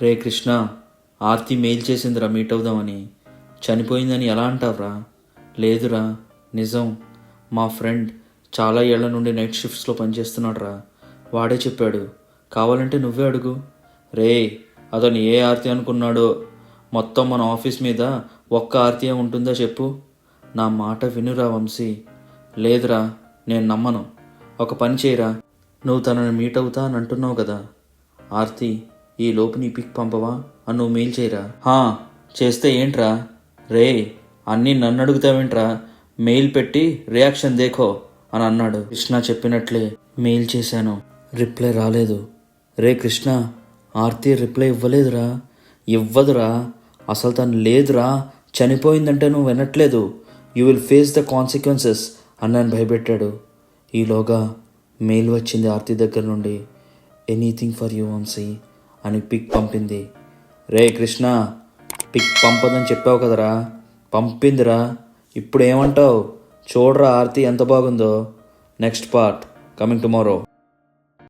రే Krishna, Aarti mail చేసిందిరా meet అవుదామని. చనిపోయిందని ఎలా అంటావురా? లేదురా, నిజం. మా ఫ్రెండ్ చాలా ఏళ్ల నుండి నైట్ షిఫ్ట్స్లో పనిచేస్తున్నాడు రా. వాడే చెప్పాడు. కావాలంటే నువ్వే అడుగు. రే, అతను ఏ ఆర్తి అనుకున్నాడో. మొత్తం మన ఆఫీస్ మీద ఒక్క ఆర్తియే ఉంటుందా చెప్పు? నా మాట వినురా వంశీ. లేదురా, నేను నమ్మను. ఒక పని చేయరా, నువ్వు తనని మీట్ అవుతా అని అంటున్నావు కదా. ఆర్తి, ఈ లోపు నీ పిక్ పంపవా అని నువ్వు మెయిల్ చేయరా. చేస్తే ఏంట్రా? రే, అన్నీ నన్ను అడుగుతావేంట్రా? మెయిల్ పెట్టి రియాక్షన్ దేఖో అని అన్నాడు. కృష్ణ చెప్పినట్లే మెయిల్ చేశాను. రిప్లై రాలేదు. రే కృష్ణ, ఆర్తి రిప్లై ఇవ్వలేదురా. ఇవ్వదురా, అసలు తను లేదురా. చనిపోయిందంటే నువ్వు వినట్లేదు. You will face the consequences అన్నాను భయపెట్టాడు. ఈలోగా మెయిల్ వచ్చింది ఆర్తి దగ్గర నుండి. ఎనీథింగ్ ఫర్ యూ వంశీ అని పిక్ పంపింది. రే కృష్ణ, పిక్ పంపదని చెప్పావు కదరా. పంపిందిరా. ఇప్పుడు ఏమంటావు? చూడరా ఆర్తి ఎంత బాగుందో. Next part coming tomorrow.